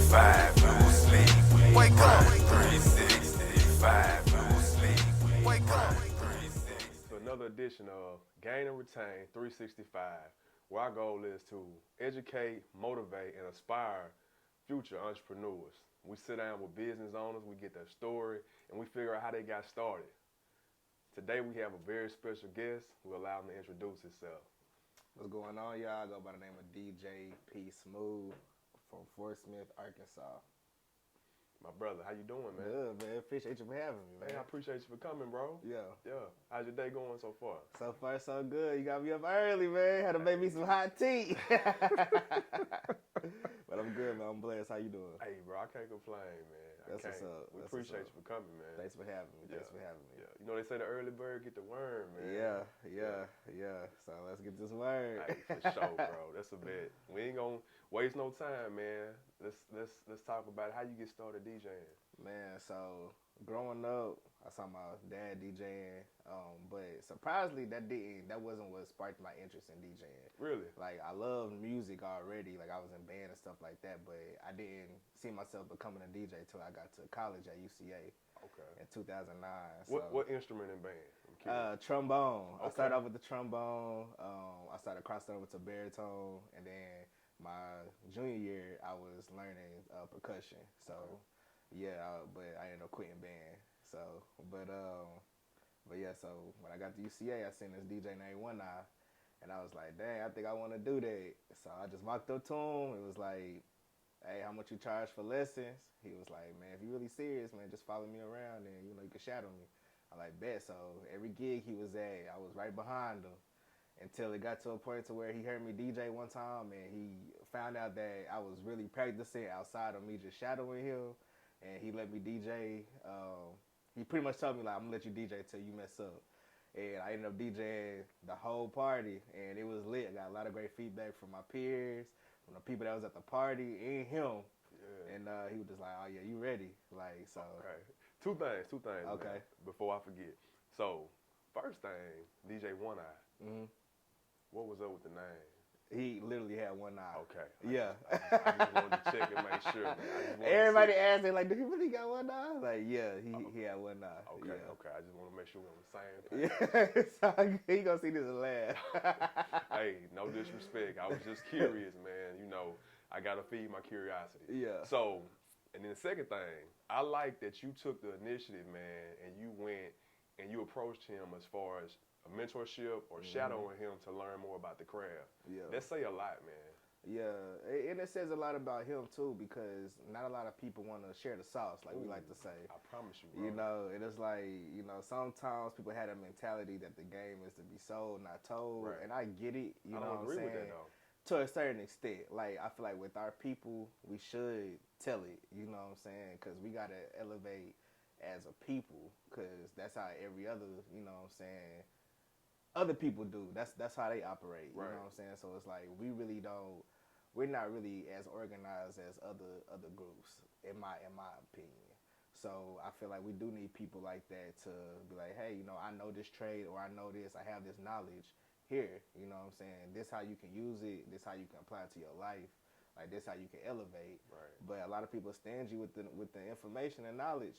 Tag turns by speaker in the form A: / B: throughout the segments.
A: 365, no sleep. Wake up. 365, no sleep. Wake up.
B: To another edition of Gain and Retain 365, where our goal is to educate, motivate, and inspire future entrepreneurs. We sit down with business owners, we get their story, and we figure out how they got started. Today we have a very special guest. We'll allow him to introduce himself.
C: What's going on, y'all? I go by the name of DJ PSmooth from Phillip Smith, Arkansas.
B: My brother, how you doing, man?
C: Good, man. Appreciate you for having me, man.
B: Hey, I appreciate you for coming, bro.
C: Yeah.
B: How's your day going so far?
C: So far, so good. You got me up early, man. Had to make me some hot tea. But I'm good, man. I'm blessed. How you doing?
B: Hey, bro, I can't complain, man.
C: That's what's up.
B: We appreciate you for coming, man.
C: Thanks for having me.
B: Yeah. You know, they say the early bird get the worm, man.
C: Yeah. So let's get this word.
B: Hey, for sure, bro. That's a bet. We ain't gonna waste no time, man. Let's talk about how you get started DJing.
C: Man, so growing up, I saw my dad DJing, but surprisingly, that wasn't what sparked my interest in DJing.
B: Really?
C: Like, I loved music already. Like, I was in band and stuff like that, but I didn't see myself becoming a DJ till I got to college at UCA.
B: Okay.
C: In 2009.
B: What instrument in band? I'm curious.
C: Trombone.
B: Okay.
C: I started off with the trombone. I started crossing over to baritone, and then my junior year, I was learning percussion. So. Okay. Yeah, but I ended up quitting band. So, but yeah. So when I got to UCA, I seen this DJ named One Eye, and I was like, dang, I think I want to do that. So I just walked up to him. It was like, hey, how much you charge for lessons? He was like, man, if you really serious, man, just follow me around and you can shadow me. I like bet. So every gig he was at, I was right behind him. Until it got to a point to where he heard me DJ one time, and he found out that I was really practicing outside of me just shadowing him. And he let me DJ. He pretty much told me, like, I'm going to let you DJ till you mess up. And I ended up DJing the whole party, and it was lit. I got a lot of great feedback from my peers, from the people that was at the party, and him.
B: Yeah.
C: And he was just like, oh, yeah, you ready? Like, so.
B: Okay. Two things.
C: Okay.
B: Man, before I forget. So, first thing, DJ One Eye.
C: Mm-hmm.
B: What was up with the name?
C: He literally had one eye.
B: Okay.
C: Yeah.
B: I just wanted to check and make sure, man.
C: Everybody asked me, like, do he really got one eye? Like, yeah, he had one eye.
B: Okay,
C: yeah.
B: okay. I just want to make sure we're on the same page.
C: Yeah, so he gonna see this and laugh.
B: Hey, no disrespect. I was just curious, man. You know, I got to feed my curiosity.
C: Yeah.
B: So, and then the second thing, I like that you took the initiative, man, and you went and you approached him as far as a mentorship or shadowing him to learn more about the craft.
C: Yeah.
B: That say a lot, man.
C: Yeah, and it says a lot about him too, because not a lot of people want to share the sauce, like we like to say.
B: I promise you, bro.
C: You know, and it's like, sometimes people have a mentality that the game is to be sold, not told,
B: Right.
C: and I get it. You
B: I
C: know
B: don't
C: what
B: agree
C: I'm saying?
B: with that though.
C: To a certain extent, like I feel like with our people, we should tell it. You know what I'm saying? Because we gotta elevate as a people, because that's how every other, other people do. That's how they operate.
B: Right.
C: You know what I'm saying? So it's like we're not really as organized as other groups, in my opinion. So I feel like we do need people like that to be like, hey, I know this trade, or I know this, I have this knowledge here. You know what I'm saying? This how you can use it. This how you can apply it to your life. Like, this how you can elevate.
B: Right.
C: But a lot of people stingy with the information and knowledge.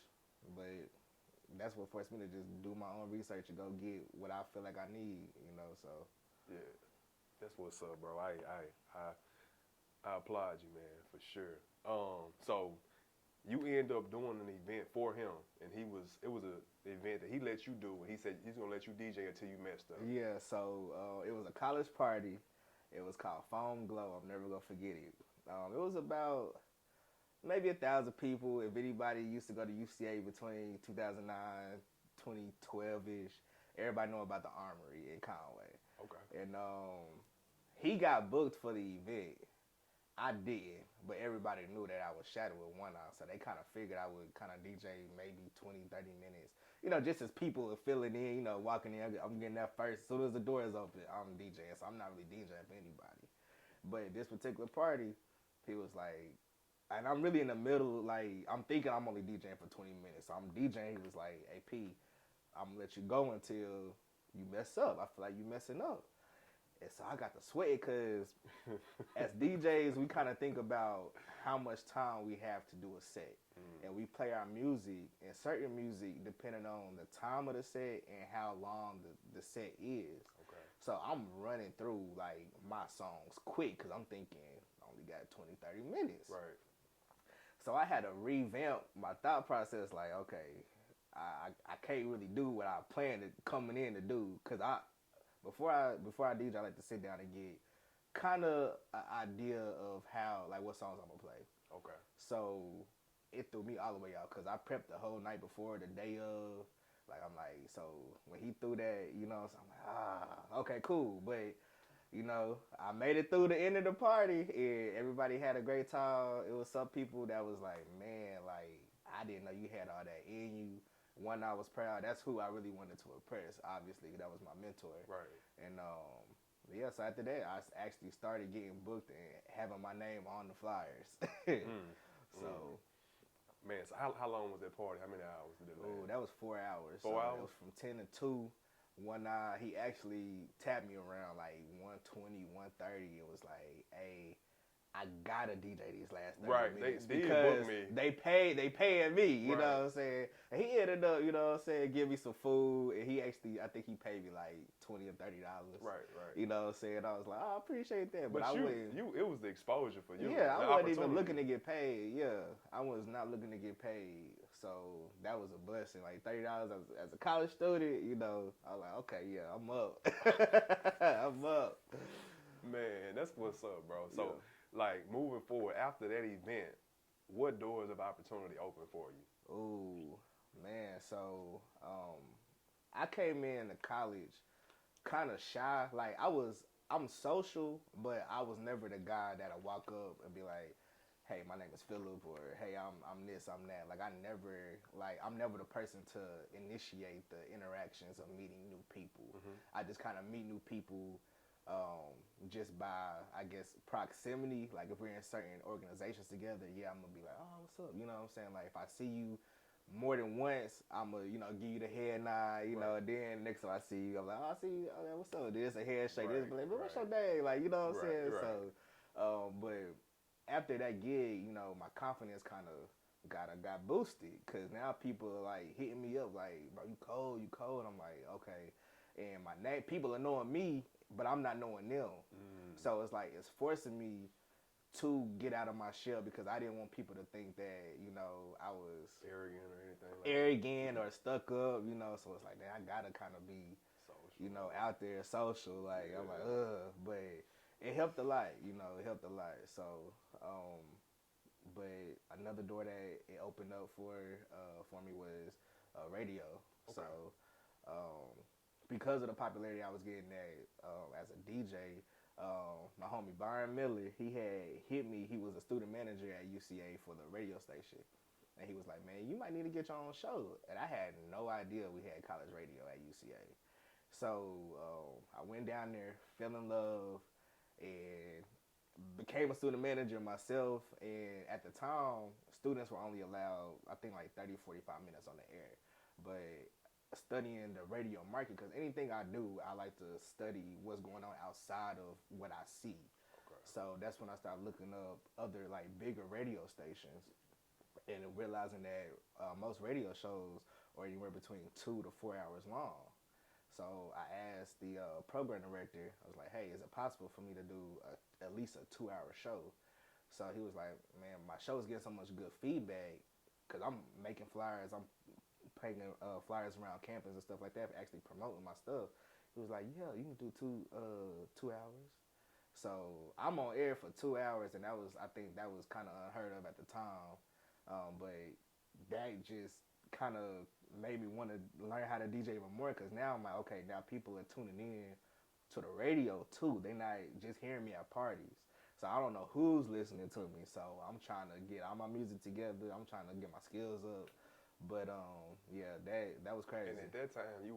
C: But that's what forced me to just do my own research and go get what I feel like I need, so.
B: Yeah, that's what's up, bro. I applaud you, man, for sure. So you end up doing an event for him, and it was an event that he let you do, and he said he's gonna let you DJ until you messed up.
C: Yeah, so it was a college party. It was called Foam Glow. I'm never gonna forget it. It was about maybe 1,000 people. If anybody used to go to UCA between 2009, 2012-ish, everybody know about the Armory in Conway.
B: Okay.
C: And he got booked for the event. I did, but everybody knew that I was shadowing One Eye, so they kind of figured I would kind of DJ maybe 20, 30 minutes. Just as people are filling in, walking in, I'm getting that first. As soon as the door is open, I'm DJing, so I'm not really DJing for anybody. But this particular party, he was like, and I'm really in the middle, like, I'm thinking I'm only DJing for 20 minutes. So I'm DJing, he was like, hey, P, I'm going to let you go until you mess up. I feel like you messing up. And so I got to sweat because as DJs, we kind of think about how much time we have to do a set. And we play our music, and certain music depending on the time of the set and how long the set is.
B: Okay.
C: So I'm running through like my songs quick because I'm thinking I only got 20, 30 minutes.
B: Right.
C: So I had to revamp my thought process. Like, okay, I can't really do what I planned to coming in to do because before I DJ, I like to sit down and get kind of an idea of how like what songs I'm gonna play.
B: Okay.
C: So it threw me all the way out because I prepped the whole night before, the day of. Like I'm like, so when he threw that, you know, so I'm like, okay, cool. But you know, I made it through the end of the party, and everybody had a great time. It was some people that was like, man, like I didn't know you had all that in you. One, I was proud. That's who I really wanted to impress. Obviously, that was my mentor.
B: Right.
C: And yeah, so after that, I actually started getting booked and having my name on the flyers. So.
B: Man, so how long was that party? How many hours did it last?
C: Oh, that was 4 hours.
B: 4
C: so
B: hours?
C: It was from 10 to 2. One night, he actually tapped me around like 1:20, 1:30. It was like, hey, I gotta DJ these last 30
B: Right,
C: minutes
B: they did
C: because
B: book me.
C: they paying me, you
B: Right.
C: know what I'm saying? And he ended up, you know what I'm saying, give me some food, and he actually, I think he paid me like $20 or $30.
B: Right.
C: You know what I'm saying? I was like, oh, I appreciate that, but I wouldn't.
B: It was the exposure for you.
C: Yeah,
B: the
C: I wasn't even
B: opportunity.
C: looking to get paid. Yeah, I was not looking to get paid. So that was a blessing. Like $30 as a college student, you know, I was like, okay, yeah, I'm up. I'm up.
B: Man, that's what's up, bro. So, like, moving forward after that event, what doors of opportunity open for you?
C: Ooh, man. So I came into college kind of shy. Like I'm social, but I was never the guy that'll walk up and be like, hey, my name is Phillip, or hey, I'm this, I'm that. Like I'm never the person to initiate the interactions of meeting new people. I just kind of meet new people just by, I guess, proximity. Like if we're in certain organizations together, yeah, I'm gonna be like, oh, what's up? You know what I'm saying? Like if I see you more than once, I'm gonna, you know, give you the head nod, you know, and then next time I see you, I'm like, oh, I see you, oh, what's up? This a handshake, this, like, what's your name? Like, you know what I'm saying?
B: Right.
C: So, but after that gig, you know, my confidence kind of got boosted because now people are like hitting me up like, bro, you cold. I'm like, okay, and my name, people are knowing me, but I'm not knowing them. So it's like it's forcing me to get out of my shell because I didn't want people to think that, you know, I was
B: Arrogant or anything like
C: arrogant or stuck up, you know. So it's like, man, I gotta kind of be,
B: social.
C: you know, out there social. Like I'm like, but it helped a lot, you know. It helped a lot. So, but another door that it opened up for me was radio.
B: Okay.
C: So, because of the popularity I was getting as a DJ, my homie Byron Miller, he had hit me. He was a student manager at UCA for the radio station. And he was like, man, you might need to get your own show. And I had no idea we had college radio at UCA. So I went down there, fell in love, and became a student manager myself. And at the time, students were only allowed, I think, like 30, 45 minutes on the air. But studying the radio market, because anything I do, I like to study what's going on outside of what I see.
B: Okay.
C: So that's when I started looking up other like bigger radio stations and realizing that most radio shows are anywhere between 2 to 4 hours long. So I asked the program director, I was like, hey, is it possible for me to do at least a 2-hour show? So he was like, man, my show's getting so much good feedback because I'm making flyers, I'm putting flyers around campus and stuff like that, actually promoting my stuff. He was like, yeah, you can do 2 hours. So I'm on air for 2 hours, and I think that was kind of unheard of at the time. But that just kind of made me want to learn how to DJ even more because now I'm like, okay, now people are tuning in to the radio too. They're not just hearing me at parties. So I don't know who's listening to me. So I'm trying to get all my music together. I'm trying to get my skills up. But yeah, that was crazy.
B: And at that time, you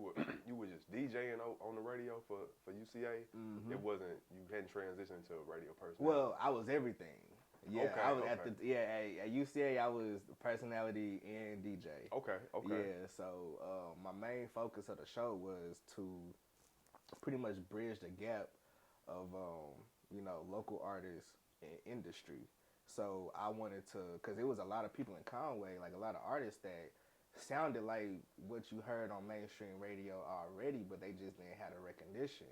B: were just DJing on the radio for UCA. It wasn't, you hadn't transitioned to a radio person.
C: Well, I was everything. Yeah,
B: Okay,
C: I was
B: okay.
C: at UCA. I was the personality and DJ.
B: Okay.
C: Yeah, so my main focus of the show was to pretty much bridge the gap of local artists and industry. So I wanted to, cause it was a lot of people in Conway, like a lot of artists that sounded like what you heard on mainstream radio already, but they just didn't have the recognition.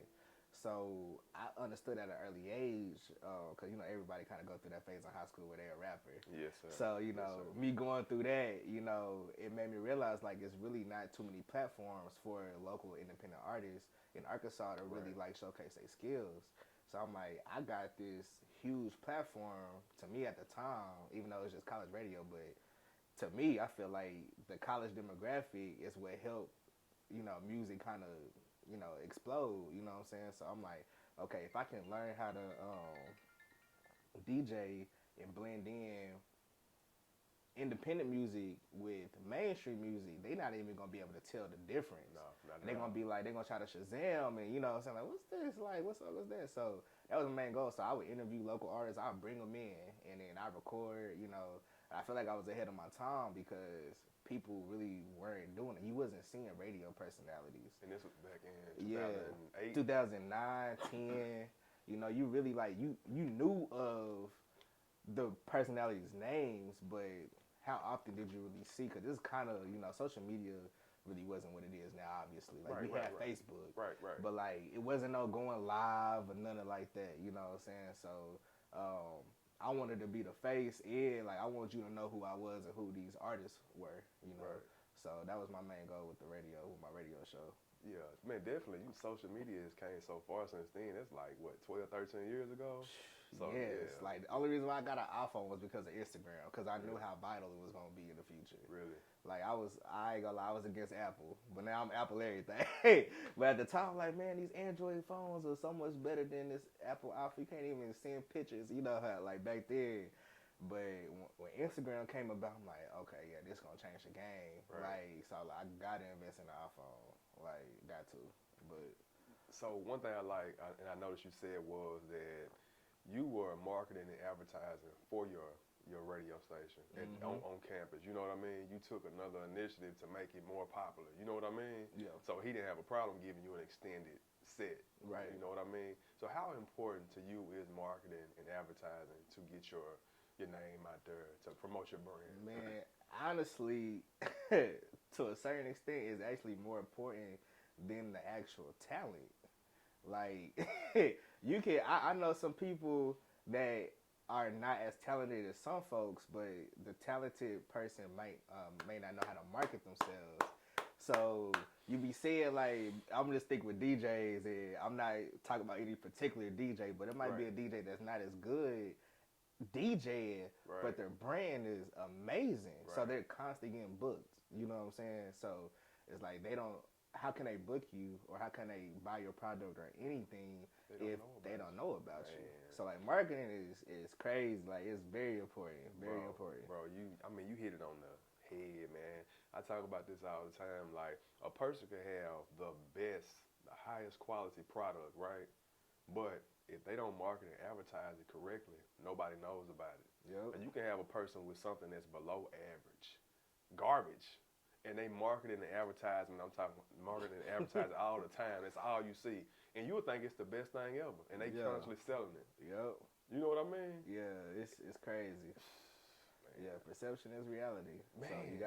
C: So I understood at an early age, cause everybody kind of go through that phase in high school where they're a rapper.
B: Yes, sir.
C: So
B: Yes, sir.
C: me going through that, it made me realize like it's really not too many platforms for local independent artists in Arkansas to really like showcase their skills. So I'm like, I got this huge platform to me at the time, even though it's just college radio, but to me, I feel like the college demographic is what helped, music kind of, explode. You know what I'm saying? So I'm like, okay, if I can learn how to DJ and blend in independent music with mainstream music, they not even gonna be able to tell the difference.
B: No, not
C: They're gonna be like, they're gonna try to Shazam and what I'm saying, like, what's this? Like, what's up? What's that? So that was the main goal. So I would interview local artists, I would bring them in, and then I record. I feel like I was ahead of my time because people really weren't doing it. You wasn't seeing radio personalities.
B: And this was back in 2008.
C: 2009, 10. You really like you knew of the personalities' names, but how often did you really see? Because this kind of social media really wasn't what it is now. Obviously, like we had Facebook,
B: right,
C: but like it wasn't no going live or nothing like that. You know what I'm saying? So I wanted to be the face, and like I want you to know who I was and who these artists were.
B: Right.
C: So that was my main goal with the radio, with my radio show.
B: Yeah, man, definitely. Social media has came so far since then. That's like, what, 12, 13 years ago? So,
C: yes, like the only reason why I got an iPhone was because of Instagram, because I knew how vital it was going to be in the future.
B: Really?
C: Like I ain't gonna lie, I was against Apple, but now I'm Apple everything. But at the time, like, man, these Android phones are so much better than this Apple iPhone. You can't even send pictures, how, like back then. But when Instagram came about, I'm like, okay, yeah, this gonna change the game.
B: Right.
C: Like, so like, I gotta invest in the iPhone. Like, got to. But
B: so one thing I like, and I noticed you said, was that you were marketing and advertising for your radio station on campus. You know what I mean? You took another initiative to make it more popular. You know what I mean?
C: Yeah.
B: So he didn't have a problem giving you an extended set.
C: Right.
B: You know what I mean? So how important to you is marketing and advertising to get your name out there, to promote your brand?
C: Man, honestly, to a certain extent, it's actually more important than the actual talent. Like, I know some people that are not as talented as some folks, but the talented person may not know how to market themselves. So you be saying, like, I'm gonna stick with DJs, and I'm not talking about any particular DJ, but it might be a DJ that's not as good DJing, but their brand is amazing. So they're constantly getting booked. You know what I'm saying? So it's like how can they book you, or how can they buy your product or anything if they don't know about you? So like marketing is crazy. Like it's very important, very important.
B: Bro, you hit it on the head, man. I talk about this all the time. Like a person can have the best, the highest quality product, right? But if they don't market and advertise it correctly, nobody knows about it.
C: Yep.
B: And you can have a person with something that's below average, garbage, and they marketing and advertising. I'm talking marketing and advertising all the time. That's all you see, and you would think it's the best thing ever, and they constantly selling it.
C: Yep.
B: You know what I mean?
C: Yeah, it's crazy. Yeah, perception is reality. Man. So you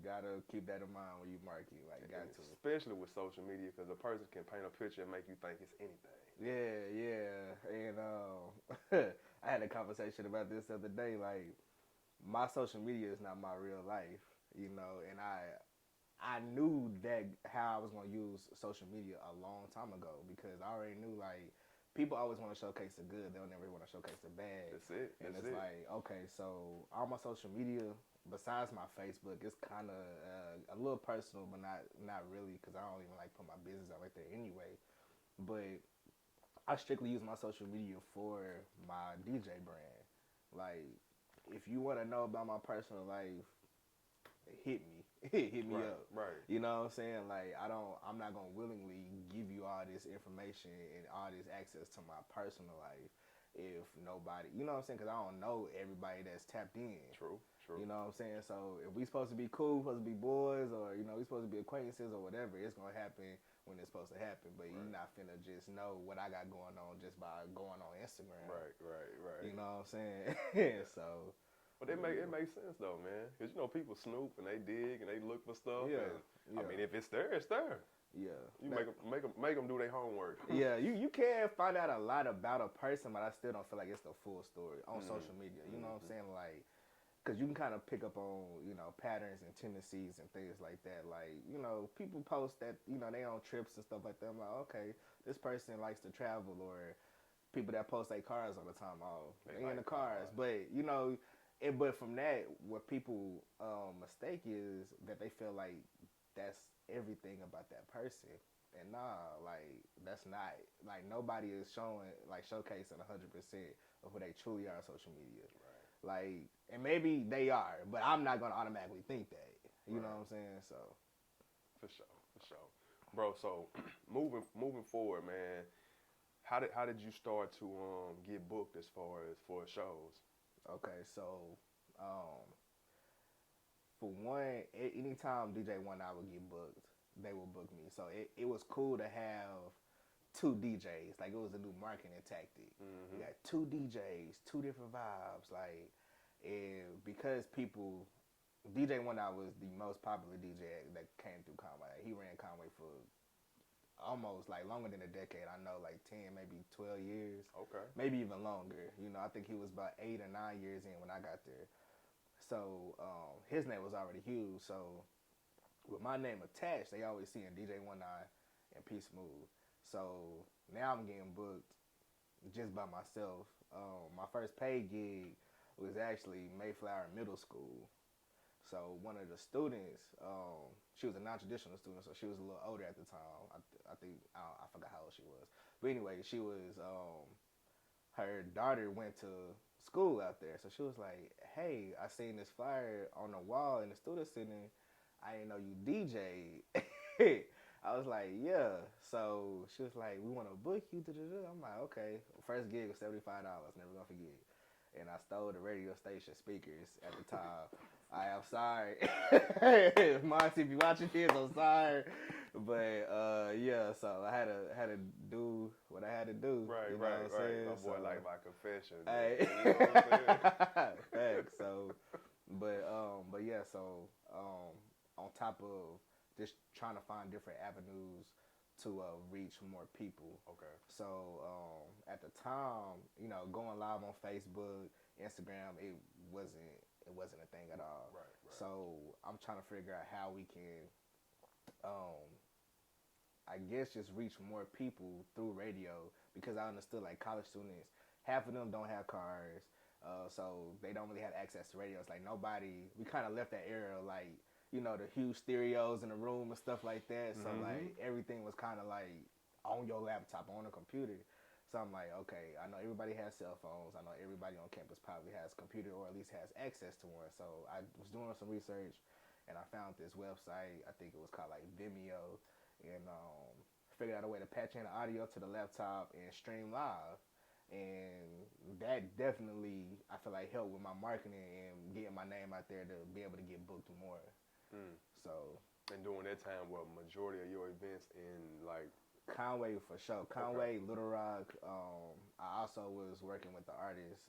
C: gotta keep that in mind when you market. Like, got to.
B: Especially with social media, because a person can paint a picture and make you think it's anything.
C: Yeah. And I had a conversation about this the other day. Like, my social media is not my real life, and I knew that how I was gonna use social media a long time ago, because I already knew, like, people always want to showcase the good. They'll never want to showcase the bad.
B: That's it.
C: And it's like, okay, so all my social media, besides my Facebook, it's kind of a little personal, but not really, because I don't even like put my business out right there anyway. But I strictly use my social media for my DJ brand. Like, if you want to know about my personal life, hit me. Hit me up.
B: Right.
C: You know what I'm saying? Like, I'm not gonna willingly give you all this information and all this access to my personal life if nobody, you know what I'm saying? Because I don't know everybody that's tapped in.
B: True.
C: You know what I'm saying? So if we supposed to be cool, supposed to be boys, or we supposed to be acquaintances or whatever, it's gonna happen when it's supposed to happen. But you're not finna just know what I got going on just by going on Instagram.
B: Right.
C: You know what I'm saying? So.
B: But it makes sense though, man. Cause you know people snoop and they dig and they look for stuff.
C: Yeah.
B: And, I mean, if it's there, it's there.
C: Yeah.
B: You make them do their homework.
C: Yeah, you can find out a lot about a person, but I still don't feel like it's the full story on social media. You know what I'm saying? Like, because you can kind of pick up on, you know, patterns and tendencies and things like that. Like, you know, people post that, you know, they on trips and stuff like that. I'm like, okay, this person likes to travel, or people that post their cars all the time. Oh, they in the cars. But, you know, but from that, what people mistake is that they feel like that's everything about that person. And nah, like, that's not. Like, nobody is showcasing 100% of who they truly are on social media.
B: Right.
C: Like, and maybe they are, but I'm not gonna automatically think that. You know what I'm saying? So,
B: for sure, bro. So, moving forward, man. How did you start to get booked as far as for shows?
C: Okay, so for one, anytime DJ One I would get booked, they would book me. So it was cool to have two DJs. Like, it was a new marketing tactic. You got two DJs, two different vibes. Like, and because people, DJ One I was the most popular DJ that came through Conway. He ran Conway for almost like longer than a decade. I know, like 10, maybe 12 years.
B: Okay.
C: Maybe even longer. You know, I think he was about 8 or 9 years in when I got there. So his name was already huge. So with my name attached, they always see in DJ One Eye and PSMooth. So now I'm getting booked just by myself. My first paid gig was actually Mayflower Middle School. So one of the students, she was a non-traditional student, so she was a little older at the time. I think I forgot how old she was, but anyway, she was. Her daughter went to school out there, so she was like, "Hey, I seen this flyer on the wall in the student center. I didn't know you DJ." I was like, "Yeah." So she was like, "We want to book you." I'm like, "Okay." First gig was $75. Never gonna forget. And I stole the radio station speakers at the time. I am sorry. Monty, if you watching this, I'm sorry. But yeah, so I had to do what I had to do.
B: Right,
C: you know
B: right.
C: what I'm saying?
B: My boy, like my confession.
C: Hey.
B: You know what I'm saying?
C: Thanks. So, but yeah. So, on top of just trying to find different avenues to reach more people.
B: Okay.
C: So at the time, you know, going live on Facebook, Instagram, it wasn't a thing at all.
B: Right.
C: So I'm trying to figure out how we can, I guess, just reach more people through radio, because I understood, like, college students, half of them don't have cars, so they don't really have access to radio. It's like we kind of left that era, like, you know, the huge stereos in the room and stuff like that. So like everything was kind of like on your laptop, on a computer. So I'm like, okay, I know everybody has cell phones. I know everybody on campus probably has a computer, or at least has access to one. So I was doing some research, and I found this website. I think it was called like Vimeo, and figured out a way to patch in the audio to the laptop and stream live. And that definitely, I feel like, helped with my marketing and getting my name out there to be able to get booked more. So,
B: and during that time, what majority of your events in like
C: Conway for sure. Conway, Little Rock. I also was working with the artist,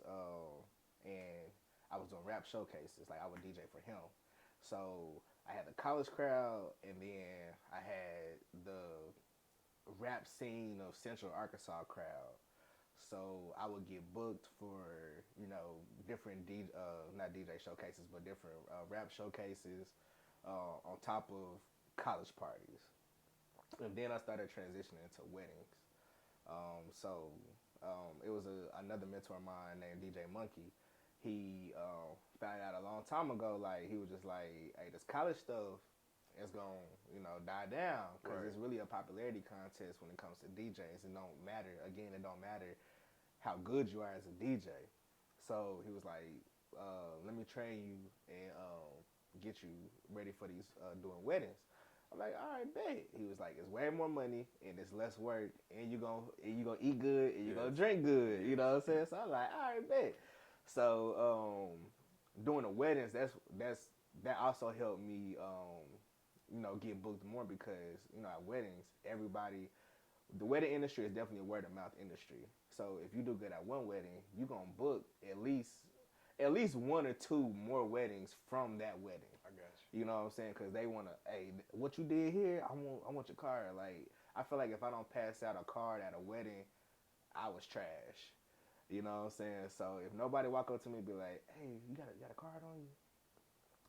C: and I was doing rap showcases. Like, I would DJ for him. So I had the college crowd, and then I had the rap scene of Central Arkansas crowd. So I would get booked for, you know, different not DJ showcases, but different rap showcases on top of college parties. And then I started transitioning into weddings. So it was another mentor of mine named DJ Monkey. He found out a long time ago, like, he was just like, hey, this college stuff is going to, you know, die down, because it's really a popularity contest when it comes to DJs. It don't matter. Again, it don't matter how good you are as a DJ. So he was like, let me train you and get you ready for these doing weddings. I'm like, all right, bet. He was like, it's way more money and it's less work, and you gonna eat good and you gonna drink good. You know what I'm saying? So I'm like, all right, bet. So doing the weddings, that also helped me get booked more because at weddings, the wedding industry is definitely a word of mouth industry. So if you do good at one wedding, you gonna book at least one or two more weddings from that wedding.
B: I got you.
C: You know what I'm saying? Because they wanna, hey, what you did here, I want your card. Like I feel like if I don't pass out a card at a wedding, I was trash. You know what I'm saying? So if nobody walk up to me and be like, hey, you got a card on you?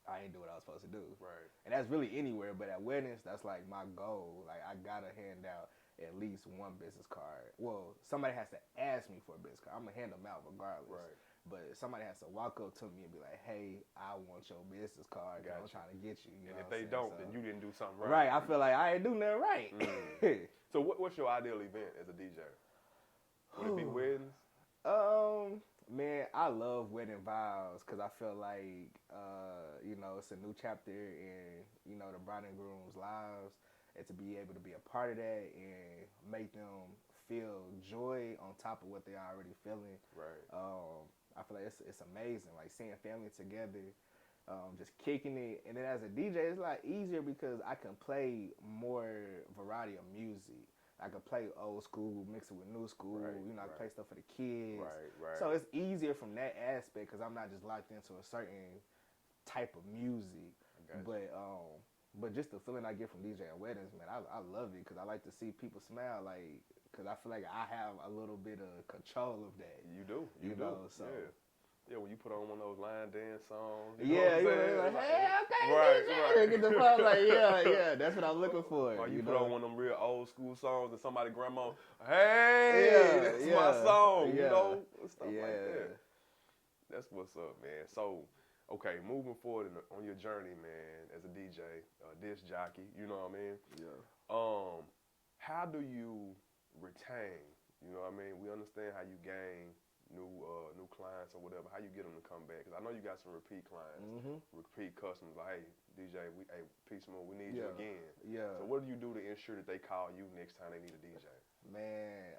C: I ain't do what I was supposed to do.
B: Right.
C: And that's really anywhere, but at weddings, that's like my goal. Like I gotta hand out at least one business card. Well, somebody has to ask me for a business card. I'm gonna hand them out regardless.
B: Right.
C: But somebody has to walk up to me and be like, "Hey, I want your business card. I'm trying to get you."
B: And if they don't, then you didn't do something right.
C: Right. I feel like I ain't do nothing right.
B: So what's your ideal event as a DJ? Would it be weddings?
C: Man, I love wedding vows because I feel like it's a new chapter in the bride and groom's lives, and to be able to be a part of that and make them feel joy on top of what they're already feeling.
B: Right.
C: I feel like it's amazing, like seeing family together, just kicking it. And then as a DJ, it's a lot easier because I can play more variety of music. I can play old school, mix it with new school.
B: Right,
C: I can play stuff for the kids.
B: Right.
C: So it's easier from that aspect because I'm not just locked into a certain type of music. But just the feeling I get from DJing weddings, man, I love it because I like to see people smile, like, because I feel like I have a little bit of control of that.
B: You do. You do.
C: know, so.
B: Yeah, when you put on one of those line dance songs.
C: Yeah, you're like, hey, okay,
B: right.
C: Get the phone, like, yeah, that's what I'm looking for.
B: Or you put on one of them real old school songs and somebody grandma, hey, that's my song, stuff like that. That's what's up, man. So, okay, moving forward on your journey, man, as a DJ, disc jockey, you know what I mean?
C: Yeah.
B: How do you retain? You know what I mean? We understand how you gain new clients or whatever. How you get them to come back? Because I know you got some repeat clients, repeat customers. Like, hey, DJ, PSMooth, we need you again.
C: Yeah.
B: So what do you do to ensure that they call you next time they need a DJ?
C: Man,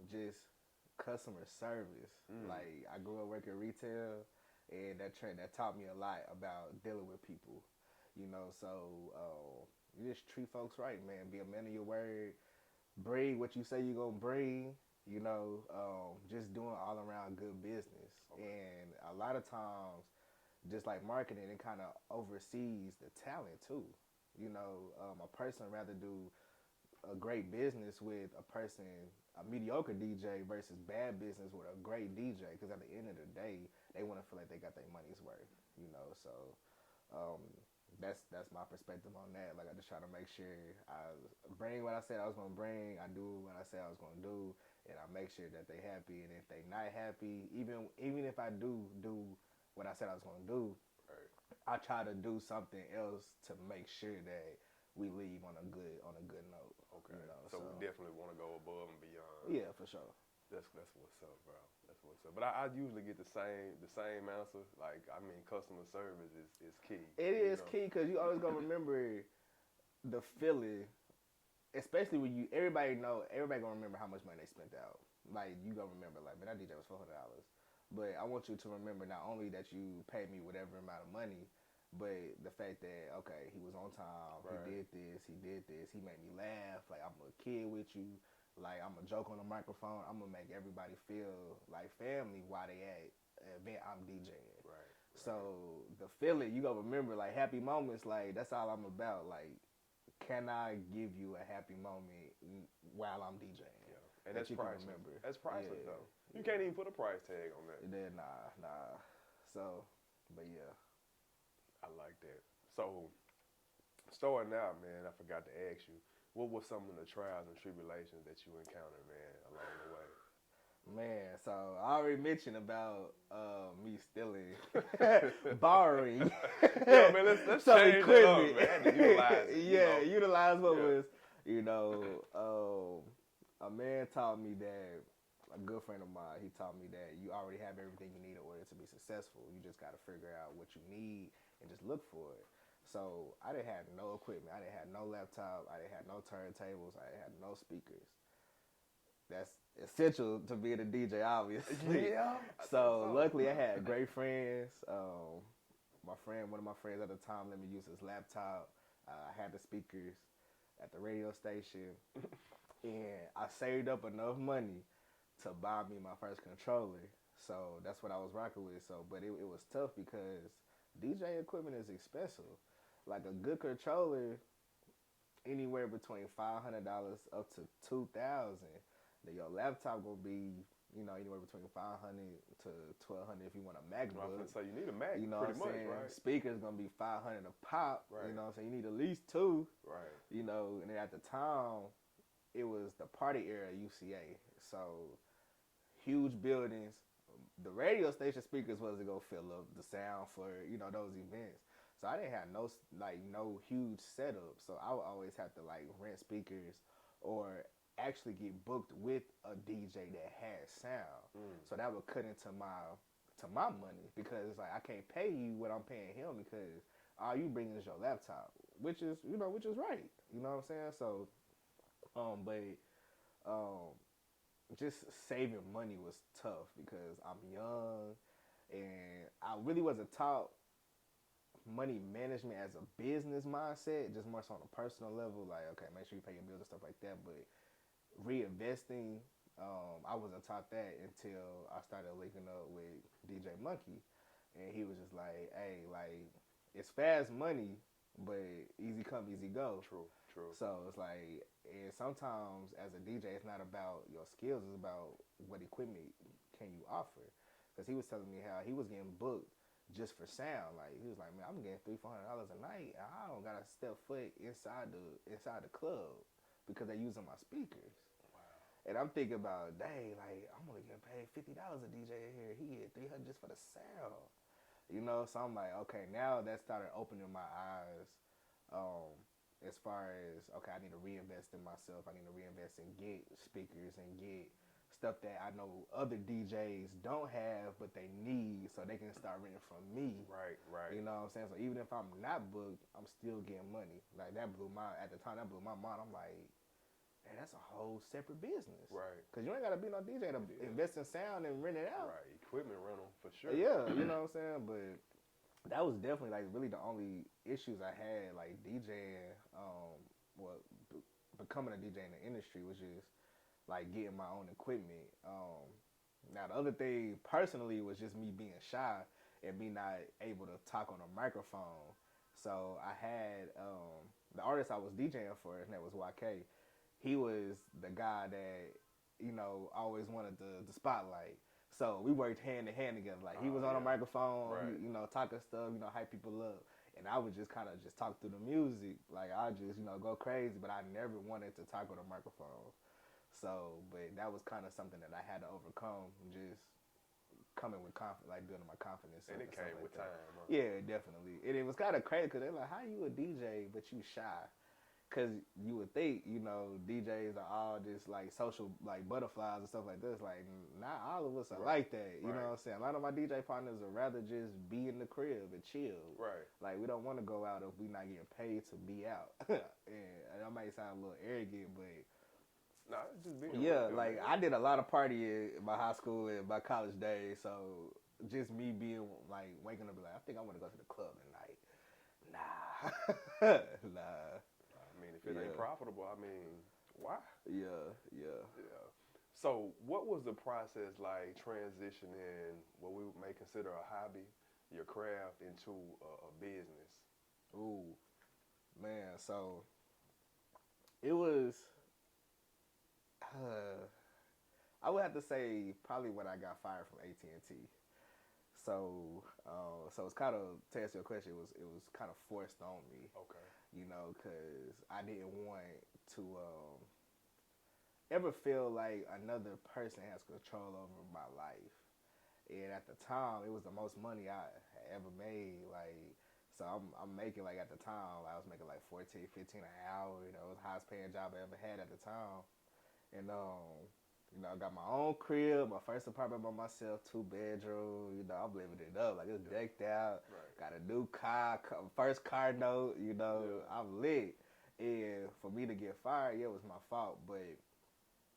C: just customer service. Like I grew up working retail, and that taught me a lot about dealing with people. So you just treat folks right, man. Be a man of your word. Bring what you say you're gonna bring. Just doing all around good business. Okay. And a lot of times, just like marketing, it kind of oversees the talent too. A person rather do a great business with a mediocre DJ versus bad business with a great DJ, because at the end of the day, they want to feel like they got their money's worth. So that's my perspective on that. Like, I just try to make sure I bring what I said I was gonna bring. I do what I said I was gonna do. And I make sure that they happy, and if they not happy, even if I do what I said I was gonna do,
B: right,
C: I try to do something else to make sure that we leave on a good note.
B: Okay. So we definitely want to go above and beyond.
C: Yeah, for sure.
B: That's what's up, bro. That's what's up. But I usually get the same answer. Like, I mean, customer service is key.
C: It is key because you always gonna remember the feeling. Especially when everybody gonna remember how much money they spent out. Like, you gonna remember, like, man, that DJ was $400. But I want you to remember not only that you paid me whatever amount of money, but the fact that, okay, he was on time,
B: right,
C: he did this, he made me laugh, like, I'm a kid with you, like, I'm a joke on the microphone, I'm gonna make everybody feel like family while they at an event I'm DJing.
B: Right.
C: So the feeling, you gonna remember, like, happy moments, like, that's all I'm about, like, can I give you a happy moment while I'm DJing?
B: Yeah, and that's priceless. That's priceless, though. You can't even put a price tag on that.
C: Nah. So, but yeah.
B: I like that. So, starting out, man, I forgot to ask you, what were some of the trials and tribulations that you encountered, man, along the way?
C: Man, so I already mentioned about me stealing, borrowing.
B: Yeah, man, let's change it up, man. Utilize it,
C: utilize what was, a man taught me that, a good friend of mine, he taught me that you already have everything you need in order to be successful. You just got to figure out what you need and just look for it. So I didn't have no equipment. I didn't have no laptop. I didn't have no turntables. I didn't have no speakers. That's essential to being a DJ, obviously.
B: Yeah.
C: So luckily I had great friends. One of my friends at the time let me use his laptop. I had the speakers at the radio station, and I saved up enough money to buy me my first controller. So that's what I was rocking with. So, but it was tough because DJ equipment is expensive. Like a good controller, anywhere between $500 up to 2,000. Then your laptop gonna be, anywhere between 500 to 1,200 if you want a
B: I was
C: MacBook.
B: gonna say you need a Mac,
C: You know
B: pretty
C: what I'm
B: much,
C: saying?
B: right?
C: Speakers gonna be 500 a pop.
B: Right.
C: You know what I'm saying? You need at least two.
B: Right.
C: And then at the time, it was the party era at UCA. So huge buildings. The radio station speakers was to go fill up the sound for those events. So I didn't have no huge setup. So I would always have to like rent speakers or actually get booked with a DJ that had sound. So that would cut into my money because it's like I can't pay you what I'm paying him because all you bring is your laptop, which is right. You know what I'm saying? So, just saving money was tough because I'm young and I really wasn't taught money management as a business mindset, just more so on a personal level. Like, okay, make sure you pay your bills and stuff like that. But reinvesting, I wasn't taught that until I started linking up with DJ Monkey. And he was just like, hey, like, it's fast money, but easy come, easy go.
B: True.
C: So it's like, and sometimes as a DJ, it's not about your skills, it's about what equipment can you offer. Because he was telling me how he was getting booked just for sound. Like he was like, man, I'm getting $300-$400 a night. I don't gotta step foot inside the club because they're using my speakers.
B: Wow.
C: And I'm thinking about, dang, like I'm only getting paid $50 a DJ in here. He get $300 just for the sound. So I'm like, okay, now that started opening my eyes. As far as, okay, I need to reinvest in myself. I need to reinvest and get speakers and get stuff that I know other DJs don't have, but they need so they can start renting from me.
B: Right.
C: You know what I'm saying? So even if I'm not booked, I'm still getting money. Like at the time, that blew my mind. I'm like, man, that's a whole separate business.
B: Right.
C: Because you ain't got to be no DJ to invest in sound and rent it out.
B: Right. Equipment rental for sure.
C: Yeah, you know what I'm saying? But that was definitely like really the only issues I had like DJing, becoming a DJ in the industry was just like getting my own equipment. Now the other thing personally was just me being shy and me not able to talk on a microphone. So I had the artist I was DJing for, his name was YK. He was the guy that always wanted the spotlight. So we worked hand in hand together. Like he was on a microphone,
B: right.
C: Talking stuff, hype people up. And I would just kind of just talk through the music. Like I just, go crazy, but I never wanted to talk on a microphone. So, but that was kind of something that I had to overcome, just coming with confidence, like building my confidence.
B: And it came with time. Huh?
C: Yeah, definitely. And it was kind of crazy because they're like, how you a DJ, but you shy? Because you would think, DJs are all just like social, like butterflies and stuff like this. Like, not all of us are like that. You know what I'm saying? A lot of my DJ partners would rather just be in the crib and chill.
B: Right.
C: Like, we don't want to go out if we're not getting paid to be out. And that might sound a little arrogant, but.
B: Nah, just being
C: like, I did a lot of partying in my high school and my college days. So, just me being, like, waking up and be like, I think I want to go to the club tonight. Nah. Nah.
B: If it ain't profitable, why?
C: Yeah.
B: So, what was the process like transitioning what we may consider a hobby, your craft, into a business?
C: Ooh, man. So, it was, I would have to say probably when I got fired from AT&T. So it's kind of, to answer your question, it was kind of forced on me.
B: Okay.
C: Because I didn't want to ever feel like another person has control over my life. And at the time, it was the most money I had ever made. Like, so I'm making, like, at the time, I was making like $14, $15 an hour. It was the highest paying job I ever had at the time. And I got my own crib, my first apartment by myself, 2-bedroom. I'm living it up. Like, it's decked out.
B: Right.
C: Got a new car, first car note, I'm lit. And for me to get fired, it was my fault. But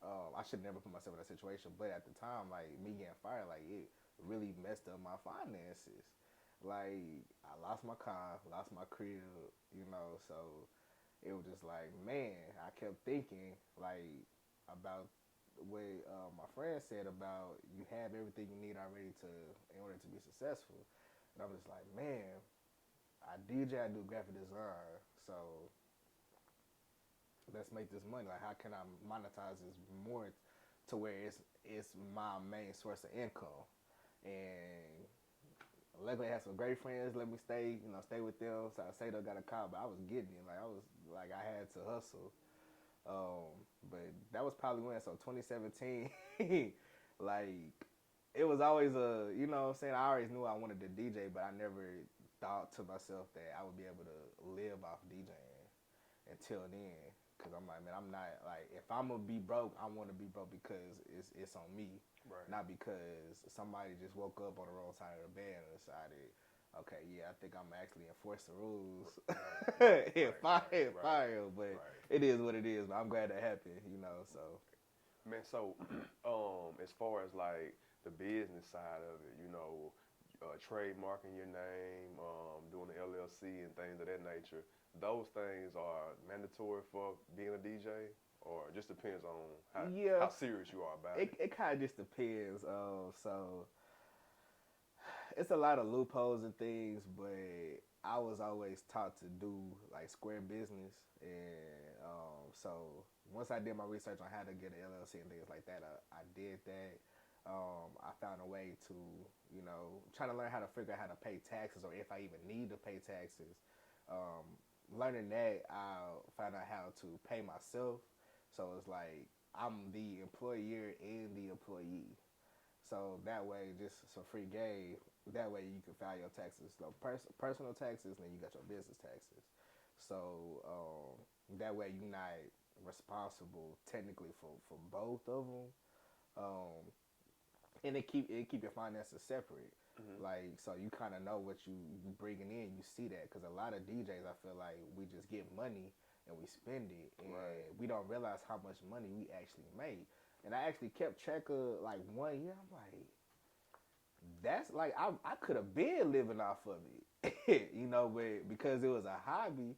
C: I should never put myself in that situation. But at the time, like, me getting fired, like, it really messed up my finances. Like, I lost my car, lost my crib, you know, so it was just like, man, I kept thinking, like, about what my friend said about you have everything you need already in order to be successful. And I'm just like, man, I DJ, I do graphic design, so let's make this money. Like, how can I monetize this more to where it's my main source of income? And luckily, I had some great friends. Let me stay with them. So I say they got a car, but I was getting it. I had to hustle. But that was probably when. So 2017, like it was always you know what I'm saying. I always knew I wanted to DJ, but I never thought to myself that I would be able to live off DJing until then. Cause I'm like, man, I'm not like if I'm gonna be broke, I want to be broke because it's on me,
B: Right.
C: not because somebody just woke up on the wrong side of the bed and decided, okay, yeah, I think I'm actually enforce the rules and fire. But it is what it is. But I'm glad that happened, you know. So,
B: Man, so as far as like the business side of it, you know, trademarking your name, doing the LLC and things of that nature, those things are mandatory for being a DJ, or it just depends on how serious you are about it.
C: it kind of just depends. So it's a lot of loopholes and things, but I was always taught to do like square business, and so once I did my research on how to get an LLC and things like that, I did that. I found a way to, you know, trying to learn how to figure out how to pay taxes or if I even need to pay taxes. Learning that, I found out how to pay myself. So it's like I'm the employer and the employee. So that way, just some free game. That way you can file your taxes, so personal taxes, and then you got your business taxes. So that way you're not responsible technically for both of them. Um, and it keep your finances separate.
B: Mm-hmm.
C: Like, so you kind of know what you bringing in. You see that because a lot of DJs, I feel like we just get money and we spend it, and we don't realize how much money we actually make. And I actually kept track of like 1 year. I'm like, that's like I could have been living off of it, you know, but because it was a hobby,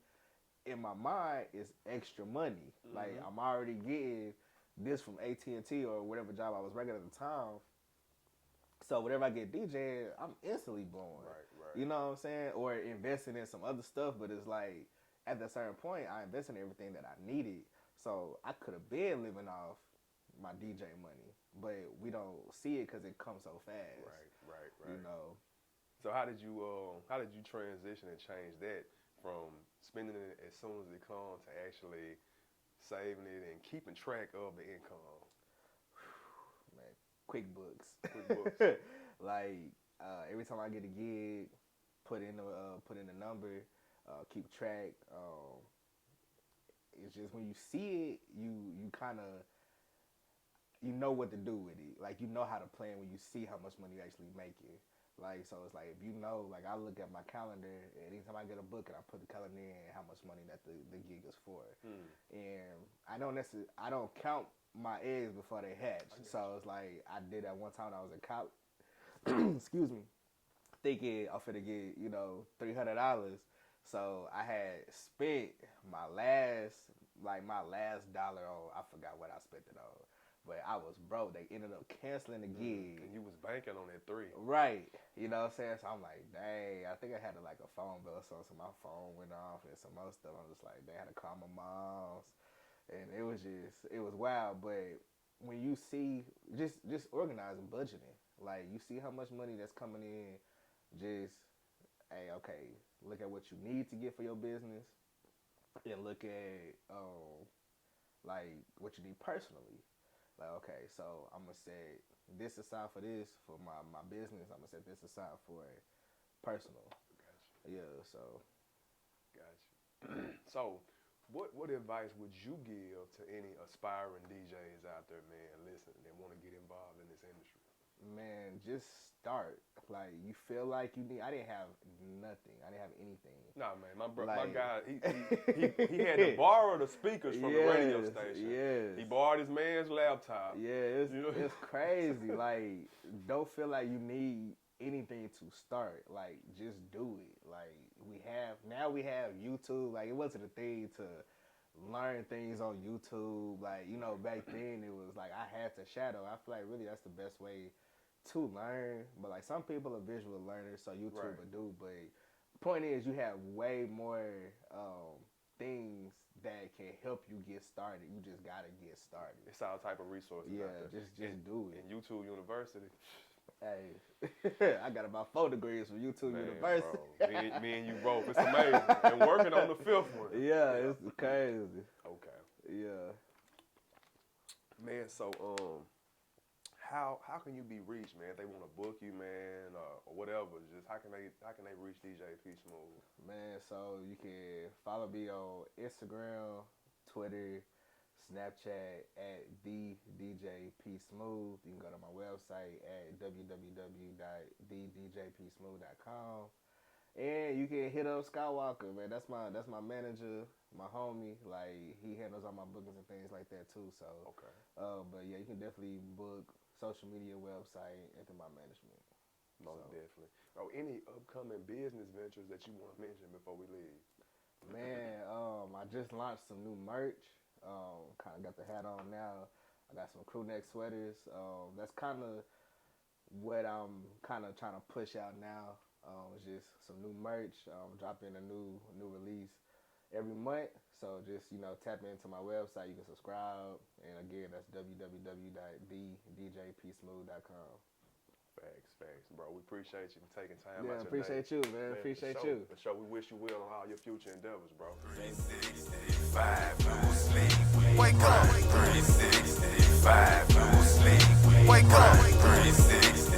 C: in my mind, it's extra money.
B: Mm-hmm.
C: Like I'm already getting this from AT&T or whatever job I was working at the time. So whatever I get DJing, I'm instantly blowing.
B: Right.
C: You know what I'm saying? Or investing in some other stuff, but it's like at a certain point, I invested in everything that I needed. So I could have been living off my DJ money, but we don't see it because it comes so fast.
B: Right.
C: You know.
B: So how did you transition and change that from spending it as soon as it comes to actually saving it and keeping track of the income?
C: Man, QuickBooks.
B: QuickBooks.
C: Like every time I get a gig, put in the number, keep track. It's just when you see it, you kind of you know what to do with it. Like you know how to plan when you see how much money you actually making. Like so, it's like if you know, like I look at my calendar. Anytime I get a book, and I put the calendar in how much money that the gig is for, and I don't count my eggs before they hatch. So it's like I did that one time when I was in college. Excuse me, thinking I'm finna get $300. So I had spent my last dollar on. I forgot what I spent it on. But I was broke. They ended up canceling the gig.
B: And you was banking on that 3.
C: Right. You know what I'm saying? So I'm like, dang, I think I had a phone bill or something. So my phone went off and some other stuff. I'm just like, they had to call my mom's. And it was wild. But when you see, just organizing, budgeting. Like, you see how much money that's coming in. Just, hey, okay, look at what you need to get for your business. And look at, what you need personally. Like, okay, so I'm going to set this aside for this, for my business. I'm going to set this aside for personal.
B: Gotcha.
C: Yeah, so.
B: Gotcha. So, what advice would you give to any aspiring DJs out there, man, listening, that want to get involved in this industry?
C: Man, just start. Like, you feel like you need. I didn't have nothing. I didn't have anything.
B: Nah, man, my guy, he had to borrow the speakers from the radio station.
C: Yes.
B: He borrowed his man's laptop.
C: Yeah, it's crazy. Like, don't feel like you need anything to start. Like, just do it. Like, we have YouTube. Like, it wasn't a thing to learn things on YouTube. Like, you know, back then it was like I had to shadow. I feel like really that's the best way to learn. But like some people are visual learners, so YouTube
B: Right.
C: will do. But the point is, you have way more things that can help you get started. You just gotta get started.
B: It's all type of resources
C: Yeah,
B: out there.
C: just do it.
B: In YouTube University,
C: Hey, I got about 4 degrees from YouTube
B: man,
C: University.
B: bro, me and you both. It's amazing. And working on the 5th one.
C: Yeah, it's crazy.
B: Okay.
C: Yeah.
B: Man, so how can you be reached, man? If they want to book you, man, or whatever, just how can they reach DJ PSmooth?
C: Man, so you can follow me on Instagram, Twitter, Snapchat at the DJ PSmooth. You can go to my website at www.thedjpsmooth.com. And you can hit up Skywalker, man. That's my manager, my homie. Like, he handles all my bookings and things like that too. So
B: Okay.
C: but yeah, you can definitely book social media, website, and through my management.
B: Most
C: So.
B: definitely. Oh, any upcoming business ventures that you want to mention before we leave?
C: Man, I just launched some new merch. Kind of got the hat on now. I got some crew neck sweaters. That's kind of what I'm kind of trying to push out now. It's just some new merch. Dropping a new release every month. So just, you know, tap into my website. You can subscribe. And again, that's www.thedjpsmooth.com.
B: Facts, bro. We appreciate you taking time
C: Yeah,
B: out your
C: appreciate
B: day.
C: you, man. Appreciate
B: for
C: you.
B: For sure, we wish you well on all your future endeavors, bro.
A: 365, no sleep. Wake up. 365, no sleep. Wake up. 365.